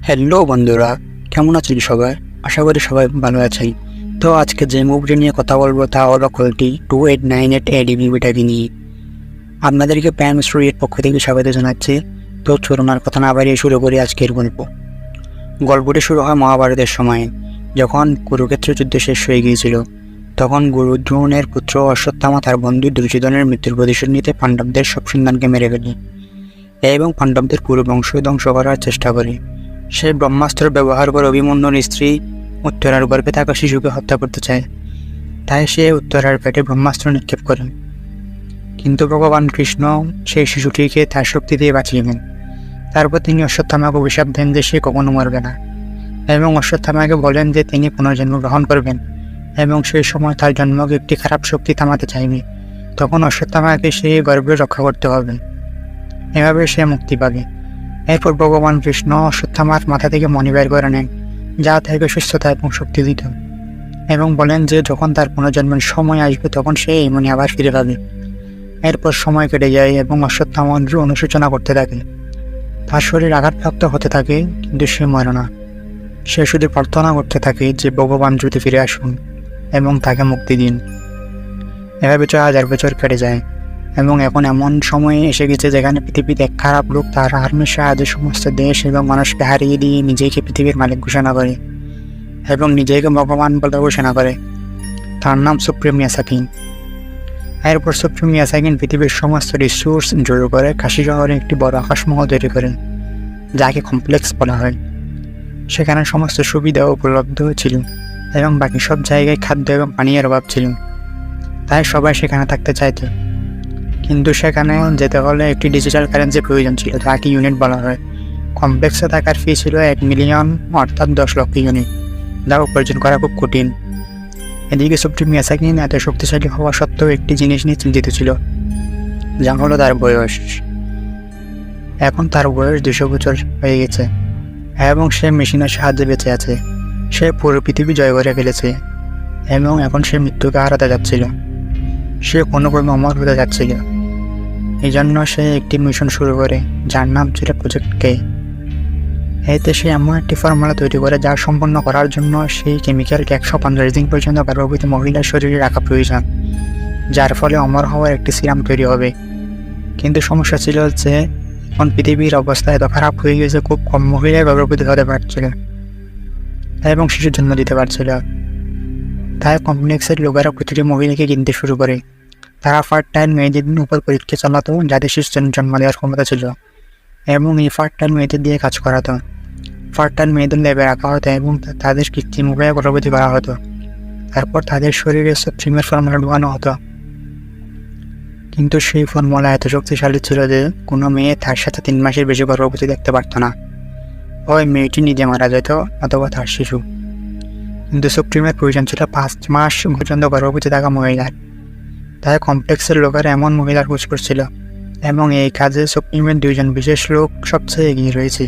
Hello বন্ধুরা, কেমন আছেন সবাই? আশা করি সবাই ভালো আছেন। তো আজকে যে মুভিটি নিয়ে কথা বলবো তা হলো কোয়ালিটি 2898 AD মুভিটাকে নিয়ে। আপনাদেরকে প্যান স্টোরির পক্ষ থেকে স্বাগত জানাচ্ছি। তো চলুন আর কথা না বাড়িয়ে শুরু করি আজকের গল্প। গল্পটি শুরু হয় মহাভারতের সময়ে, যখন কুরুক্ষেত্র যুদ্ধ শেষ হয়ে গিয়েছিল। তখন গুরু দ্রোণের পুত্র অশ্বত্থামা তার বন্ধু দুর্যোধনের মৃত্যুর প্রতিশোধ নিতে পাণ্ডবদের সব সন্তানকে মেরে ফেলে এবং পাণ্ডবদের পুরো বংশ ধ্বংস করার চেষ্টা করে। সে ব্রহ্মাস্ত্র ব্যবহার করে অভিমন্যুর স্ত্রী উত্তরার গর্ভে থাকা শিশুকে হত্যা করতে চায়। তাই সে উত্তরার পেটে ব্রহ্মাস্ত্র নিক্ষেপ করেন, কিন্তু ভগবান কৃষ্ণ সেই শিশুটিকে তার শক্তি দিয়ে বাঁচিয়ে নেন। তারপর তিনি অশ্বত্থামাকে অভিশাপ দেন যে সে কখনো মরবে না, এবং অশ্বত্থামাকে বলেন যে তিনি পুনর্জন্ম গ্রহণ করবেন এবং সেই সময় তার জন্মকে একটি খারাপ শক্তি থামাতে চাইবে। তখন অশ্বত্থামাকে সেই গর্ভে রক্ষা করতে হবে, এভাবে সে মুক্তি পাবে। এরপর ভগবান কৃষ্ণ অশ্বত্থামার মাথা থেকে মণি বের করে নেন, যা থেকে সুস্থতা এবং শক্তি দিত, এবং বলেন যে যখন তার পুনর্জন্মের সময় আসবে তখন সে এই মণি আবার ফিরে পাবে। এরপর সময় কেটে যায় এবং অশ্বত্থামা অনুশোচনা করতে থাকে। তার শরীর আঘাতপ্রাপ্ত হতে থাকে, কিন্তু সে মরে না। সে শুধু প্রার্থনা করতে থাকে যে ভগবান দ্রুত ফিরে আসুন এবং তাকে মুক্তি দিন। এভাবে 4000 বছর কেটে যায় এবং এখন এমন সময় এসে গেছে যেখানে পৃথিবীতে এক খারাপ লোক তার আর্মির সাহায্যে সমস্ত দেশ এবং মানুষকে হারিয়ে দিয়ে নিজেকে পৃথিবীর মালিক ঘোষণা করে এবং নিজেকে ভগবান বলে ঘোষণা করে। তার নাম সুপ্রিম ইয়াসাকিন। এরপর সুপ্রিম ইয়াসাকিন পৃথিবীর সমস্ত রিসোর্স জড়ো করে কাশী শহরে একটি বড় আকাশমহল তৈরি করেন, যাকে কমপ্লেক্স বলা হয়। সেখানে সমস্ত সুবিধা উপলব্ধ ছিল এবং বাকি সব জায়গায় খাদ্য এবং পানীয়ের অভাব ছিল। তাই সবাই সেখানে থাকতে চাইত, কিন্তু সেখানে যেতে হলে একটি ডিজিটাল কারেন্সি প্রয়োজন ছিল, যাকে ইউনিট বলা হয়। কমপ্লেক্সে থাকার ফি ছিল 1 মিলিয়ন, অর্থাৎ 10 লক্ষ ইউনিট, যা উপার্জন করা খুব কঠিন। এদিকে সুপ্রিম ইয়াসাকিন এত শক্তিশালী হওয়া সত্ত্বেও একটি জিনিস নিয়ে চিন্তিত ছিল, যা হলো তার বয়স। এখন তার বয়স 200 বছর হয়ে গেছে এবং সে মেশিনের সাহায্যে বেঁচে আছে। সে পুরো পৃথিবী জয় করে ফেলেছে এবং এখন সে মৃত্যুকে হারাতে যাচ্ছিল। সে কোনো কোনো অমর হতে যাচ্ছিল। এই জন্য সে একটি মিশন শুরু করে, যার নাম ছিল প্রজেক্ট কে। এতে সে এমন একটি ফর্মুলা তৈরি করে যা সম্পন্ন করার জন্য সেই কেমিক্যালকে 150 দিন পর্যন্ত গর্ভবতী মহিলার শরীরে রাখা প্রয়োজন, যার ফলে অমর হওয়ার একটি সিরাম তৈরি হবে। কিন্তু সমস্যা ছিল যে এখন পৃথিবীর অবস্থা এত খারাপ হয়ে গেছে, খুব কম মহিলা গর্ভবতী হতে পারছিল এবং শিশুর জন্ম দিতে পারছিল। তাই কমপ্লেক্সের লোকেরা প্রতিটি মহিলাকে কিনতে শুরু করে। তারা ফার্টাইল মেয়েদের উপর পরীক্ষা চালাতো, যাদের শিশুর জন্ম দেওয়ার ক্ষমতা ছিল, এবং এই ফার্টাইল মেয়েদের দিয়ে কাজ করাতো। ফার্টাইল মেয়েদের ল্যাবে রাখা হতো এবং তাদের কৃত্রিম উপায়ে গর্ভবতী করা হতো। তারপর তাদের শরীরে সুপ্রিমের ফর্মুলা ঢোকানো হতো। কিন্তু সেই ফর্মুলা এত শক্তিশালী ছিল যে কোনো মেয়ে তার সাথে 3 মাসের বেশি গর্ভবতী দেখতে পারত না। ওই মেয়েটি নিজে মারা যেত অথবা তার শিশু। কিন্তু সুপ্রিমের প্রয়োজন ছিল 5 মাস পর্যন্ত গর্ভবতী থাকা মহিলার। তাই কমপ্লেক্সের লোকেরা এমন মহিলার খোঁজ করছিল, এবং এই কাজে সুপ্রিমের 2 জন বিশেষ লোক সবচেয়ে এগিয়ে রয়েছে।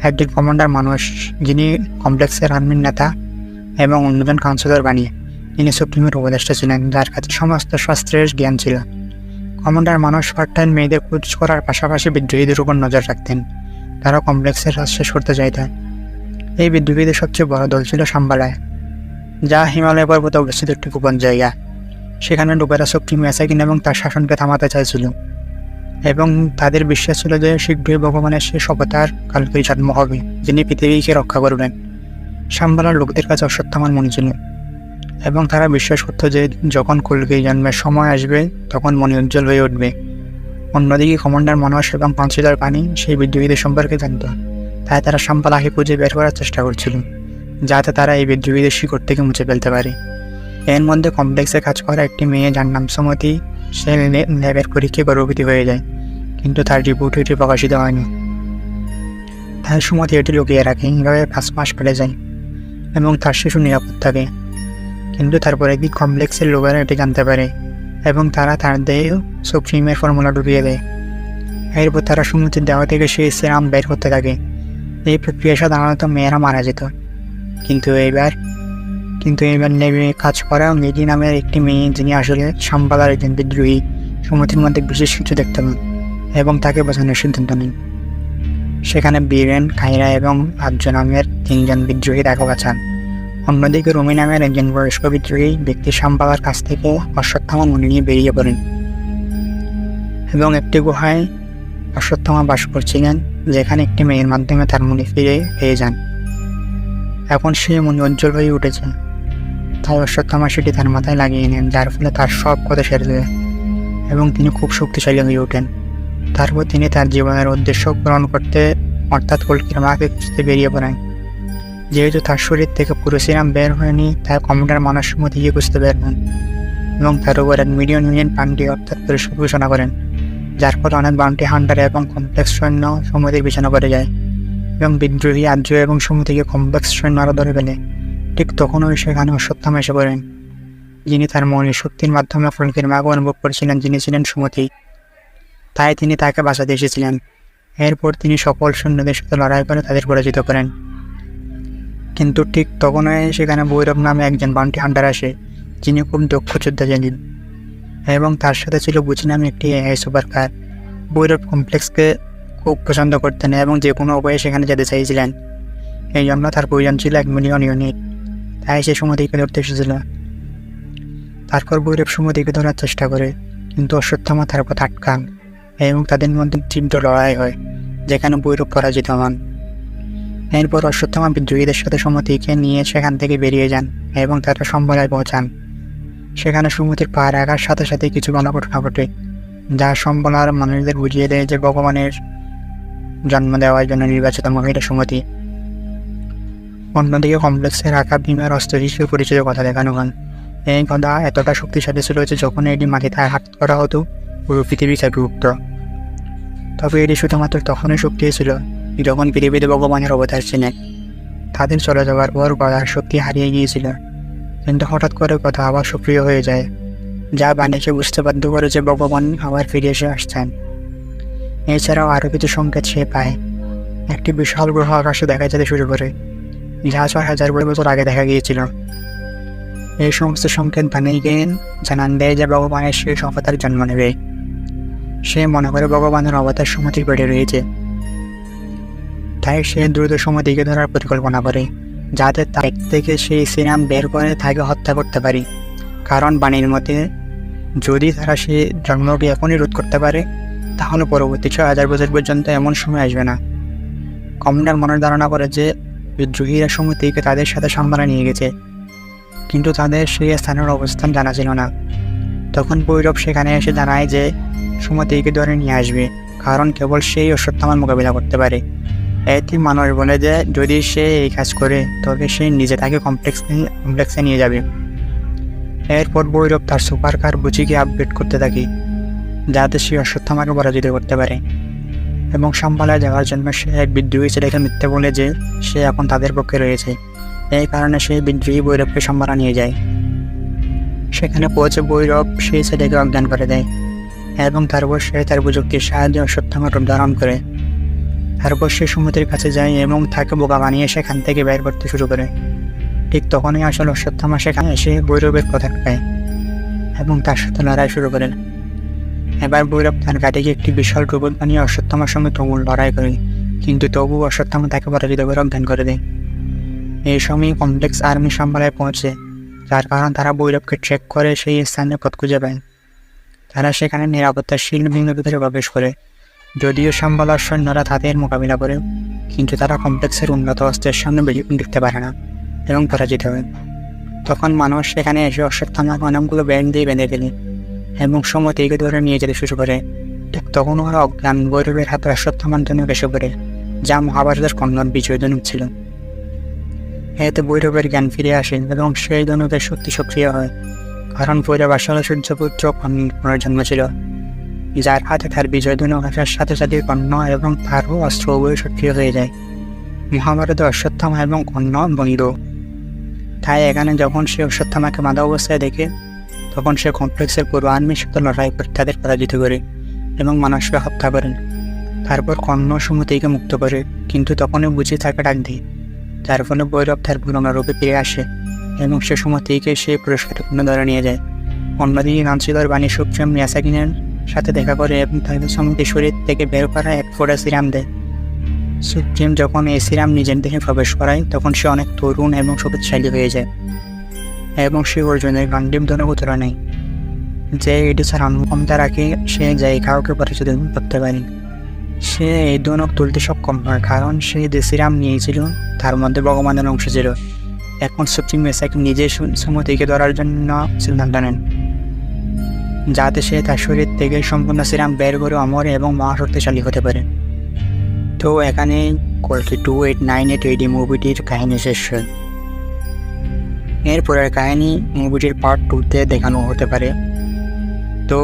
একজন কমান্ডার মানুষ, যিনি কমপ্লেক্সের আর্মির নেতা, এবং অন্যজন কাউন্সিলর বানিয়ে, যিনি সুপ্রিমের উপদেষ্টা ছিলেন, যার কাছে সমস্ত শাস্ত্রের জ্ঞান ছিল। কমান্ডার মানুষ ফার্টাইল মেয়েদের খোঁজ করার পাশাপাশি বিদ্রোহীদের উপর নজর রাখতেন। তারা কমপ্লেক্সের রাজ শেষ করতে চাইতেন। এই বিদ্রোহীদের সবচেয়ে বড় দল ছিল সাম্বালায়, যা হিমালয় পর্বতে অবস্থিত একটি গোপন জায়গা। সেখানে লোকেরা সুপ্রিম ইয়াসাকিন এবং তার শাসনকে থামাতে চাইছিল, এবং তাদের বিশ্বাস ছিল যে শীঘ্রই ভগবানের শেষ অবতার কালকেই জন্ম হবে, যিনি পৃথিবীকে রক্ষা করবেন। সাম্বালার লোকদের কাছে অশ্বত্থামার মণি ছিল, এবং তারা বিশ্বাস করত যে যখন কলকি জন্মের সময় আসবে তখন মণি উজ্জ্বল হয়ে উঠবে। অন্যদিকে কমান্ডার মানুষ এবং কাউন্সিলর পানি সেই বিদ্রোহীদের সম্পর্কে জানত। তাই তারা সাম্বালাকে খুঁজে বের করার চেষ্টা করছিল, যাতে তারা এই বিদ্রোহীদের শিকড় থেকে মুছে ফেলতে পারে। এর মধ্যে কমপ্লেক্সে কাজ করা একটি মেয়ে, যার নাম সুমতি, সে ল্যাবের পরীক্ষায় গর্ভবতী হয়ে যায়, কিন্তু তার রিপোর্ট এটি প্রকাশিত হয়নি। তাই সুমতি এটি লুকিয়ে রাখে। এইভাবে 5 মাস কেটে যায় এবং তার শিশু নিরাপদ থাকে। কিন্তু তারপরে একদিন কমপ্লেক্সের লোকেরা এটি জানতে পারে এবং তারা তার দেহে সুপ্রিমের ফর্মুলা ঢুকিয়ে দেয়। এরপর তারা সুমতির দেহ থেকে সেই সিরাম বের করতে থাকে। এই প্রক্রিয়া সাধারণত মেয়েরা মারা যেত, কিন্তু এইবার ল্যাবে কাজ করা মেডি নামের একটি মেয়ে, যিনি আসলে সাম্বালার একজন বিদ্রোহী, সুমতির মধ্যে বিশেষ কিছু দেখতে পান এবং তাকে বাঁচানোর সিদ্ধান্ত নেন। সেখানে বীরেন, কাইরা এবং আর্য নামের 3 জন বিদ্রোহী দেখা পাচ্ছেন। অন্যদিকে রুমি নামের একজন বয়স্ক বিদ্রোহী ব্যক্তি শাম্বালার কাছ থেকে অশ্বত্থামা মণি নিয়ে বেরিয়ে পড়েন এবং একটি গুহায় অশ্বত্থামা বাস করছিলেন, যেখানে একটি মেয়ের মাধ্যমে তার মণি ফিরে পেয়ে যান। এখন সে মণি উজ্জ্বল হয়ে উঠেছে, তাই অশ্বত্থামা সেটি তার মাথায় লাগিয়ে নেন, যার ফলে তার সব কথা সেরে যায় এবং তিনি খুব শক্তিশালী হয়ে ওঠেন। তারপর তিনি তার জীবনের উদ্দেশ্য পূরণ করতে অর্থাৎ কল্কির মাকে খুঁজতে বেরিয়ে পড়েন। যেহেতু তার শরীর থেকে পুরো সিরাম বের হয়নি, তাই কমান্ডার মানুষ মধ্যে গিয়ে খুঁজতে বের হন এবং তার উপর 1 মিলিয়ন পাউন্ড অর্থাৎ পুরস্কার ঘোষণা করেন, যার ফলে অনেক বাউন্টি হান্টার এবং কমপ্লেক্স সৈন্য সমুদ্রের বিছানা করে যায় এবং বিদ্রোহী আর্য এবং সমুদ্রকে কমপ্লেক্স সৈন্য আরও ধরে ফেলে। ঠিক তখনই সেখানে অশ্বত্থামা এসে পড়েন, যিনি তার মনের শক্তির মাধ্যমে কল্কির মাকে অনুভব করেছিলেন, যিনি ছিলেন সুমতি। তাই তিনি তাকে বাঁচাতে এসেছিলেন। এরপর তিনি সকল সৈন্যদের সাথে লড়াই করে তাদের পরাজিত করেন। কিন্তু ঠিক তখনই সেখানে ভৈরব নামে একজন বাউন্টি হান্টার আসে, যিনি খুব দক্ষ যোদ্ধা ছিলেন এবং তার সাথে ছিল বুচি নামে একটি এআই সুপার কার। ভৈরব কমপ্লেক্সকে খুব পছন্দ করতেন এবং যে কোনো উপায়ে সেখানে যেতে চাইছিলেন। এই জন্য তার প্রয়োজন ছিল 1 মিলিয়ন ইউনিট, তাই সে সুমতিকে ধরতে এসেছিল। তারপর ভৈরব সুমতিকে ধরার চেষ্টা করে, কিন্তু অশ্বত্থামা তার পথ আটকান এবং তাদের মধ্যে তীব্র লড়াই হয়, যেখানে ভৈরব পরাজিত হন। এরপর অশ্বত্থামা বিদ্রোহীদের সাথে সুমতিকে নিয়ে সেখান থেকে বেরিয়ে যান এবং তারা সম্বলায় পৌঁছান। সেখানে সুমতির পা রাখার সাথে সাথে কিছু গণঘটনা ঘটে, যা সম্বলার মানুষদের বুঝিয়ে দেয় যে ভগবানের জন্ম দেওয়ার জন্য নির্বাচিত মহিলা সুমতি। অন্যদিকে কমপ্লেক্সে রাখা ভীমের অস্ত্র হিসেবে পরিচিত কথা দেখানো হন। এই কথা এতটা শক্তিশালী ছিল যে যখন এটি মাটিতে আঘাত করা হতো পুরো পৃথিবী থেকে উঠত। তবে এটি শুধুমাত্র তখনই শক্তি ছিল যখন পৃথিবীতে ভগবানের অবতার ছিলেন। তাদের চলে যাওয়ার পর গদার শক্তি হারিয়ে গিয়েছিল, কিন্তু হঠাৎ করে কথা আবার সক্রিয় হয়ে যায়, যা বাণীকে বুঝতে বাধ্য করে যে ভগবান আবার ফিরে এসে আসছেন। এছাড়াও আরও কিছু সংকেত সে পায়। একটি বিশাল গ্রহ আকাশে দেখা যেতে শুরু করে, যা 6000 বছর আগে দেখা গিয়েছিল। এই সমস্ত সংকেত বাণীকে জানান দেয় যে ভগবানের শেষ অবতার জন্ম নেবে। সে মনে করে ভগবানের অবতার সুমতির পেটে রয়েছে, তাই সে দ্রুত সুমতিকে ধরার পরিকল্পনা করে, যাতে তার থেকে সেই সিরাম বের করে তাকে হত্যা করতে পারি। কারণ বাণীর মতে যদি তারা সে জন্মকে এখনই রোধ করতে পারে, তাহলে পরবর্তী 6000 বছর পর্যন্ত এমন সময় আসবে না। কমান্ডার মনের ধারণা করে যে বিদ্রোহীরা সুমতিকে তাদের সাথে সম্মানে নিয়ে গেছে, কিন্তু তাদের সেই স্থানের অবস্থান জানা ছিল না। তখন ভৈরব সেখানে এসে জানায় যে সুমতিকে ধরে নিয়ে আসবে, কারণ কেবল সেই অশ্বত্থামার মোকাবিলা করতে পারে। এতে মানুষ বলে যে যদি সে এই কাজ করে তবে সে নিজে তাকে কমপ্লেক্সে নিয়ে যাবে। এরপর ভৈরব তার সুপার কার বুচিকে আপডেট করতে থাকে, যাতে সে অশ্বত্থামাকে পরাজিত করতে পারে এবং সম্ভালায় যাওয়ার জন্য সে এক বিদ্রোহী ছেলেকে মিথ্যে বলে যে সে এখন তাদের পক্ষে রয়েছে। এই কারণে সেই বিদ্রোহী ভৈরবকে সম্ভালা নিয়ে যায়। সেখানে পৌঁছে ভৈরব সেই ছেলেকে অজ্ঞান করে দেয় এবং তারপর সে তার প্রযুক্তির সাহায্যে অশ্বত্থামার রূপ ধারণ করে। তারপর সে সমুদ্রের কাছে যায় এবং তাকে বোকা বানিয়ে সেখান থেকে বের করতে শুরু করে। ঠিক তখনই আসলে অশ্বত্থামা সেখানে এসে ভৈরবের কথা পায় এবং তার সাথে লড়াই শুরু করেন। এবার ভৈরব তার গাড়িকে একটি বিশাল রোবট বানিয়ে অশ্বত্থামার সঙ্গে তুমুল লড়াই করে, কিন্তু তবুও অশ্বত্থামা তাকে পরাজিত করে অজ্ঞান করে দেয়। এই সময় কমপ্লেক্স আর্মি সম্ভালায় পৌঁছে, যার কারণ তারা ভৈরবকে ট্র্যাক করে সেই স্থানে পথ খুঁজে পায়। তারা সেখানে নিরাপত্তার শিল্ড ভেঙে ভিতরে প্রবেশ করে। যদিও সম্ভালার সৈন্যরা তাদের মোকাবিলা করে, কিন্তু তারা কমপ্লেক্সের উন্নত অস্ত্রের সামনে দেখতে পারে না এবং পরাজিত হয়। তখন মানুষ সেখানে এসে অশ্বত্থামাকে অনেকগুলো ব্যান্ড দিয়ে বেঁধে ফেলে এবং সুমতিকে ধরে নিয়ে যেতে শুরু করে। ঠিক তখন ওরা অজ্ঞান ভৈরবের হাতে অশ্বত্থামার জন্য এসে পড়ে, যা মহাভারতের কন্নড় বিজয় ধনুক ছিল। এতে ভৈরবের জ্ঞান ফিরে আসে এবং সেই ধনুকের শক্তি সক্রিয় হয়, কারণ ভৈরব আসলে সূর্যপুত্র কর্ণের জন্ম ছিল, যার হাতে তার বিজয় ধনুক আসার সাথে সাথে কর্ণ এবং তারও অস্ত্র উভয় সক্রিয় হয়ে যায়। মহাভারতে অশ্বত্থামা এবং কর্ণ বন্ধু, তাই এখানে যখন সে অশ্বত্থামাকে বাঁধা অবস্থায় দেখে, তখন সে কমপ্লেক্সের পুরো আর্মির সাথে লড়াই করে তাদের পরাজিত করে এবং মানুষকে হত্যা করেন। তারপর কর্ণ সুমতিকে মুক্ত করে, কিন্তু তখনই বুঝি তাকে ডাক দিই, যার ফলে ভৈরব তার পুরনো রূপে ফিরে আসে এবং সে সুমতিকে সেই পুরস্কার পূর্ণ ধরে নিয়ে যায়। অন্যদিকে কাউন্সিলর বাণী সুপ্রিম মিয়াসাকিনের সাথে দেখা করে এবং তাদের সমুদ্রের শরীর থেকে বের করা এক ফোঁটা সিরাম দেয় সুপ্রিম যখন এই সিরাম নিজের দেহে প্রবেশ করায় তখন সে অনেক তরুণ এবং শক্তিশালী হয়ে যায় এবং সে অর্জুনের গান্ডীব ধনুক ধরে নেয়, যে এটি ছাড়া ক্ষমতা রাখে সে যাই কাউকে পরিচিত করতে পারে। সে এই ধনুক তুলতে সক্ষম হয় কারণ সে যে সিরাম নিয়েছিল তার মধ্যে ভগবানের অংশ ছিল। এখন সুপ্রিম মেসাকে নিজের সুমতিকে ধরার জন্য সিদ্ধান্ত নেন, যাতে সে তার শরীর থেকে সম্পূর্ণ সিরাম বের করে অমর এবং মহাশক্তিশালী হতে পারে। তো এখানে কল্কি 2898 এডি মুভিটির কাহিনী শেষ হয়। এরপরের কাহিনী মুভিটির পার্ট 2-তে দেখানো হতে পারে। তো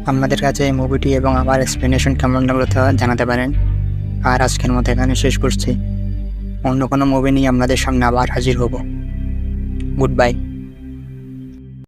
আপনাদের কাছে এই মুভিটি এবং আমার এক্সপ্লেনেশন কেমন লাগলো তা জানাতে পারেন। আর আজকের মতো এখানে শেষ করছি। অন্য কোনো মুভি নিয়ে আপনাদের সামনে আবার হাজির হব। Good bye.